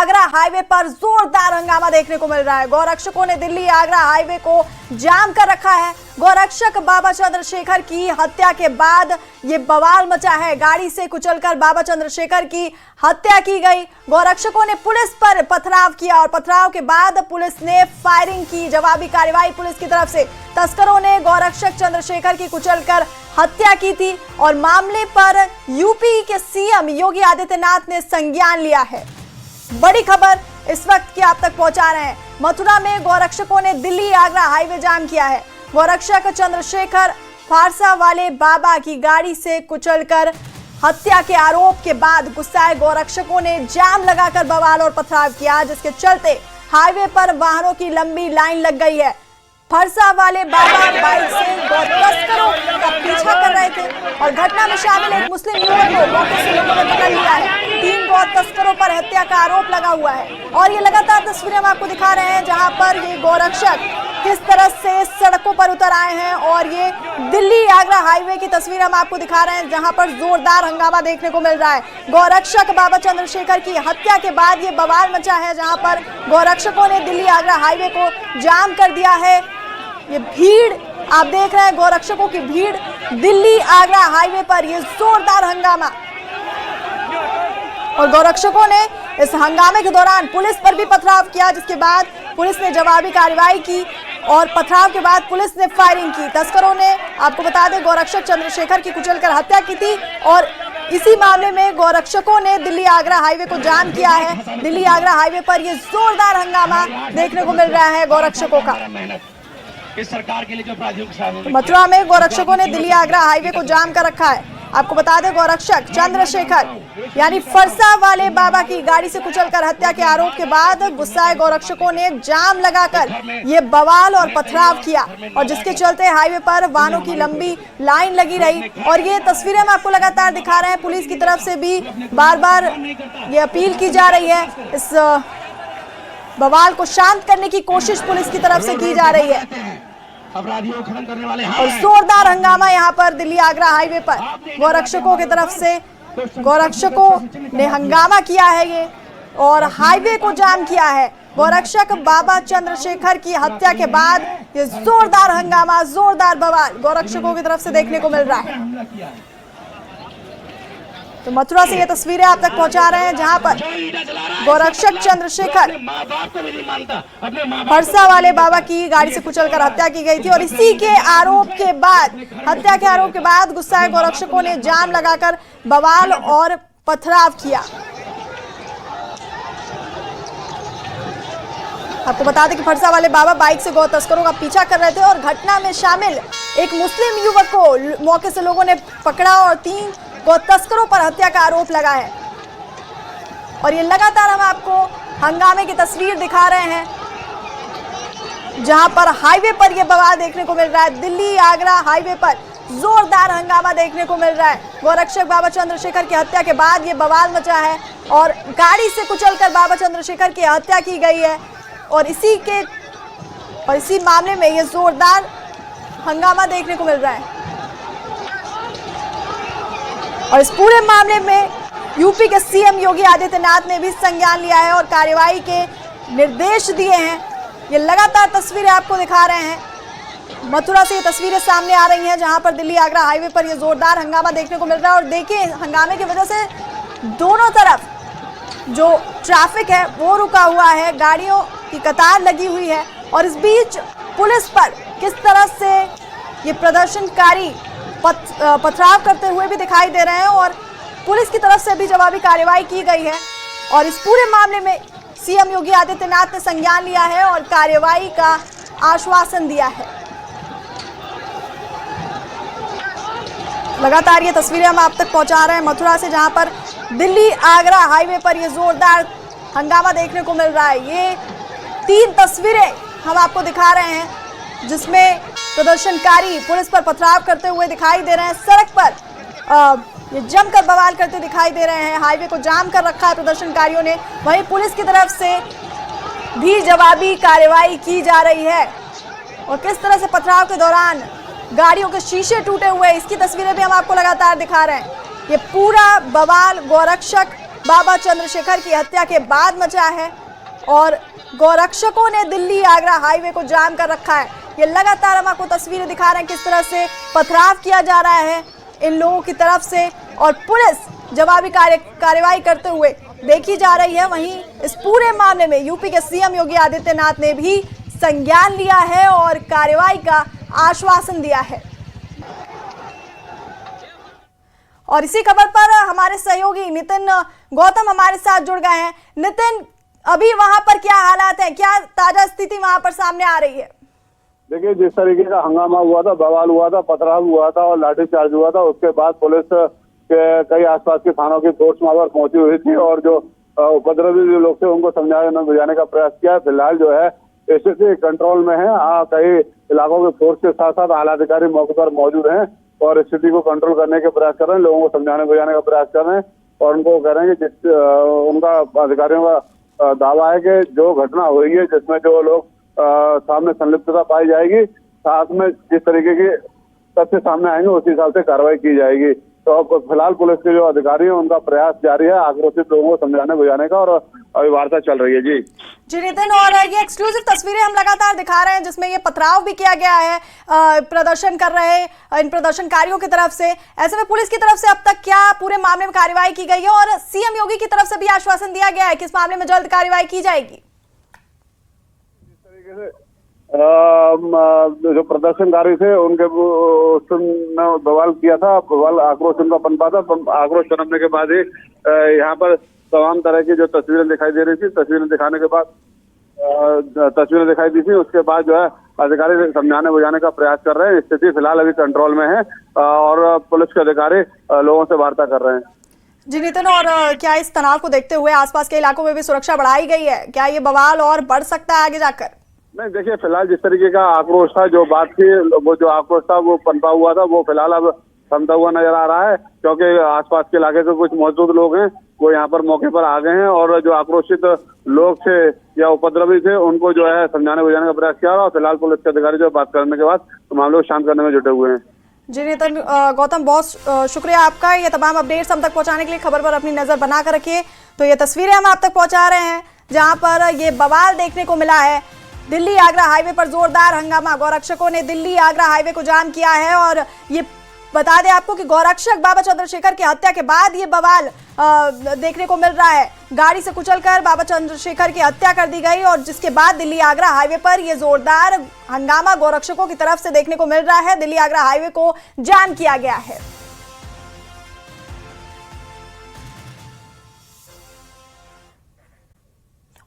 Agra highway पर जोरदार हंगामा देखने को मिल रहा है। गौरक्षकों ने दिल्ली आगरा हाईवे को जाम कर रखा है। गौरक्षक बाबा चंद्रशेखर की हत्या के बाद ये बवाल मचा है। गाड़ी से कुचलकर बाबा चंद्रशेखर की हत्या की गई। गौरक्षकों ने पुलिस पर पथराव किया और पथराव के बाद पुलिस ने फायरिंग की। जवाबी कार्रवाई पुलिस की तरफ से। तस्करों ने गौरक्षक चंद्रशेखर की कुचलकर हत्या की थी और मामले पर यूपी के सीएम योगी आदित्यनाथ ने संज्ञान लिया है। बड़ी खबर इस वक्त की आप तक पहुंचा रहे हैं। मथुरा में गौरक्षकों ने दिल्ली आगरा हाईवे जाम किया है। गौरक्षक चंद्रशेखर फारसा वाले बाबा की गाड़ी से कुचलकर हत्या के आरोप के बाद गुस्साए गौरक्षकों ने जाम लगाकर बवाल और पथराव किया, जिसके चलते हाईवे पर वाहनों की लंबी लाइन लग गई है। फरसा वाले बाबा बाइक से गौ तस्करों का पीछा कर रहे थे और घटना में शामिल एक मुस्लिम युवक को मौके से लोगों ने पकड़ लिया है। 3 गौ तस्करों पर हत्या का आरोप लगा हुआ है और ये लगातार तस्वीरें हम आपको दिखा रहे हैं, जहां पर ये गौरक्षक किस तरह से सड़कों पर उतर आए हैं। और ये दिल्ली आगरा हाईवे की तस्वीर हम आपको दिखा रहे हैं, जहां पर जोरदार हंगामा देखने को मिल रहा है। गौरक्षक बाबा चंद्रशेखर की हत्या के बाद ये बवाल मचा है, जहां पर गौरक्षकों ने दिल्ली आगरा हाईवे को जाम कर दिया है। ये भीड़ आप देख रहे हैं, गौरक्षकों की भीड़ दिल्ली आगरा हाईवे पर, ये जोरदार हंगामा। और गौरक्षकों ने इस हंगामे के दौरान पुलिस पर भी पथराव किया, जिसके बाद पुलिस ने जवाबी कार्रवाई की और पथराव के बाद पुलिस ने फायरिंग की। तस्करों ने, आपको बता दें, गौरक्षक चंद्रशेखर की कुचलकर हत्या की थी और इसी मामले में गौरक्षकों ने दिल्ली आगरा हाईवे को जाम किया है। दिल्ली आगरा हाईवे पर ये जोरदार हंगामा देखने को मिल रहा है गौरक्षकों का। इस सरकार के लिए जो अपराधियों मथुरा में गौरक्षकों ने दिल्ली आगरा हाईवे को जाम कर रखा है। आपको बता दें, गौरक्षक चंद्रशेखर यानी फरसा वाले बाबा की गाड़ी से कुचलकर हत्या के आरोप के बाद गुस्साए गौरक्षकों ने जाम लगाकर ये बवाल और पथराव किया और जिसके चलते हाईवे पर वाहनों की लंबी लाइन लगी रही। और ये तस्वीरें हम आपको लगातार दिखा रहे हैं। पुलिस की तरफ से भी बार बार ये अपील की जा रही है, इस बवाल को शांत करने की कोशिश पुलिस की तरफ से की जा रही है। अपराधियों को खत्म करने वाले और जोरदार हंगामा यहाँ पर दिल्ली आगरा हाईवे पर गौरक्षकों की तरफ से। गौरक्षकों ने हंगामा किया है ये और हाईवे को जाम किया है। गौरक्षक बाबा चंद्रशेखर की हत्या के बाद ये जोरदार हंगामा, जोरदार बवाल गौरक्षकों की तरफ से देखने को मिल रहा है। तो मथुरा से ये तस्वीरें आप तक पहुंचा रहे हैं, जहां पर गौरक्षक चंद्रशेखर फरसा वाले बाबा की गाड़ी से कुचलकर हत्या की गई थी और इसी के आरोप के बाद, हत्या के आरोप के बाद गुस्साए गौरक्षकों ने जाम लगाकर बवाल और पथराव किया। आपको बता दें कि फरसा वाले बाबा बाइक से गौ तस्करों का पीछा कर रहे थे और घटना में शामिल एक मुस्लिम युवक को मौके से लोगों ने पकड़ा और 3 गौ तस्करों पर हत्या का आरोप लगा है। और ये लगातार हम आपको हंगामे की तस्वीर दिखा रहे हैं, जहां पर हाईवे पर ये बवाल देखने को मिल रहा है। दिल्ली आगरा हाईवे पर जोरदार हंगामा देखने को मिल रहा है। गौरक्षक बाबा चंद्रशेखर की हत्या के बाद ये बवाल मचा है और गाड़ी से कुचलकर बाबा चंद्रशेखर की हत्या की गई है और इसी मामले में ये जोरदार हंगामा देखने को मिल रहा है। और इस पूरे मामले में यूपी के सीएम योगी आदित्यनाथ ने भी संज्ञान लिया है और कार्रवाई के निर्देश दिए हैं। ये लगातार तस्वीरें आपको दिखा रहे हैं। मथुरा से ये तस्वीरें सामने आ रही हैं, जहां पर दिल्ली आगरा हाईवे पर ये जोरदार हंगामा देखने को मिल रहा है। और देखिए, हंगामे की वजह से दोनों तरफ जो ट्रैफिक है वो रुका हुआ है, गाड़ियों की कतार लगी हुई है। और इस बीच पुलिस पर किस तरह से ये प्रदर्शनकारी पथराव करते हुए भी दिखाई दे रहे हैं और पुलिस की तरफ से भी जवाबी कार्रवाई की गई है। और इस पूरे मामले में सीएम योगी आदित्यनाथ ने संज्ञान लिया है और कार्रवाई का आश्वासन दिया है। लगातार ये तस्वीरें हम आप तक पहुंचा रहे हैं मथुरा से, जहां पर दिल्ली आगरा हाईवे पर ये जोरदार हंगामा देखने को मिल रहा है। ये 3 तस्वीरें हम आपको दिखा रहे हैं, जिसमें प्रदर्शनकारी पुलिस पर पथराव करते हुए दिखाई दे रहे हैं। सड़क पर ये जमकर बवाल करते दिखाई दे रहे हैं। हाईवे को जाम कर रखा है प्रदर्शनकारियों ने। वहीं पुलिस की तरफ से भी जवाबी कार्रवाई की जा रही है और किस तरह से पथराव के दौरान गाड़ियों के शीशे टूटे हुए, इसकी तस्वीरें भी हम आपको लगातार दिखा रहे हैं। ये पूरा बवाल गौरक्षक बाबा चंद्रशेखर की हत्या के बाद मचा है और गौरक्षकों ने दिल्ली आगरा हाईवे को जाम कर रखा है। ये लगातार हम आपको तस्वीरें दिखा रहे हैं किस तरह से पथराव किया जा रहा है इन लोगों की तरफ से और पुलिस जवाबी कार्रवाई करते हुए देखी जा रही है। वहीं इस पूरे मामले में यूपी के सीएम योगी आदित्यनाथ ने भी संज्ञान लिया है और कार्रवाई का आश्वासन दिया है। और इसी खबर पर हमारे सहयोगी नितिन गौतम हमारे साथ जुड़ गए हैं। नितिन, अभी वहां पर क्या हालात है, क्या ताजा स्थिति वहां पर सामने आ रही है? देखिए, जिस तरीके का हंगामा हुआ था, बवाल हुआ था, पथराव हुआ था और लाठीचार्ज हुआ था, उसके बाद पुलिस के कई आसपास के थानों की फोर्स वहां पर पहुंची हुई थी और जो उपद्रवी जो लोग थे उनको समझाने बुझाने का प्रयास किया। फिलहाल जो है स्थिति कंट्रोल में है। कई इलाकों के फोर्स के साथ साथ आला अधिकारी मौके पर मौजूद हैं और स्थिति को कंट्रोल करने के प्रयास कर रहे हैं, लोगों को समझाने बुझाने का प्रयास कर रहे हैं और उनको कह रहे हैं कि उनका अधिकारियों का दावा है कि जो घटना हुई है जिसमें जो लोग सामने संलिप्तता पाई जाएगी, साथ में जिस तरीके के तथ्य सामने आएंगे उसी हिसाब से कार्रवाई की जाएगी। तो अब फिलहाल पुलिस के जो अधिकारी हैं उनका प्रयास जारी है आक्रोशित लोगों को समझाने बुझाने का और अभी वार्ता चल रही है। जी नितिन, और ये एक्सक्लूसिव तस्वीरें हम लगातार दिखा रहे हैं जिसमें ये पथराव भी किया गया है प्रदर्शन कर रहे इन प्रदर्शनकारियों की तरफ से। ऐसे में पुलिस की तरफ से अब तक क्या पूरे मामले में कार्रवाई की गई है और सीएम योगी की तरफ से भी आश्वासन दिया गया है कि इस मामले में जल्द कार्रवाई की जाएगी? जो प्रदर्शनकारी थे उनके बवाल किया था, बवाल आक्रोश उनका पनपा था। आक्रोश पनपने के बाद ही यहाँ पर तमाम तरह की जो तस्वीरें दिखाई दे रही थी, तस्वीरें दिखाने के बाद तस्वीरें दिखाई दी थी, उसके बाद जो है अधिकारी समझाने बुझाने का प्रयास कर रहे हैं। स्थिति फिलहाल अभी कंट्रोल में है और पुलिस के अधिकारी लोगों से वार्ता कर रहे हैं। जी नितिन, और क्या इस तनाव को देखते हुए आसपास के इलाकों में भी सुरक्षा बढ़ाई गई है? क्या ये बवाल और बढ़ सकता है आगे जाकर? नहीं, देखिए, फिलहाल जिस तरीके का आक्रोश था, जो बात थी, वो जो आक्रोश था वो पनपा हुआ था, वो फिलहाल अब थमता हुआ नजर आ रहा है क्योंकि आसपास के इलाके के कुछ मौजूद लोग हैं वो यहाँ पर मौके पर आ गए हैं और जो आक्रोशित लोग थे या उपद्रवी थे उनको जो है समझाने बुझाने का प्रयास किया और फिलहाल पुलिस के अधिकारी जो बात करने के बाद तो मामले को शांत करने में जुटे हुए हैं। जी नितिन गौतम, बहुत शुक्रिया आपका ये तमाम अपडेट्स हम तक पहुंचाने के लिए। खबर पर अपनी नजर बना कर रखिए। तो ये तस्वीरें हम आप तक पहुंचा रहे हैं जहां पर ये बवाल देखने को मिला है। दिल्ली आगरा हाईवे पर जोरदार हंगामा, गौरक्षकों ने दिल्ली आगरा हाईवे को जाम किया है और ये बता दें आपको कि गौरक्षक बाबा चंद्रशेखर की हत्या के बाद ये बवाल देखने को मिल रहा है। गाड़ी से कुचलकर बाबा चंद्रशेखर की हत्या कर दी गई और जिसके बाद दिल्ली आगरा हाईवे पर ये जोरदार हंगामा गौरक्षकों की तरफ से देखने को मिल रहा है। दिल्ली आगरा हाईवे को जाम किया गया है।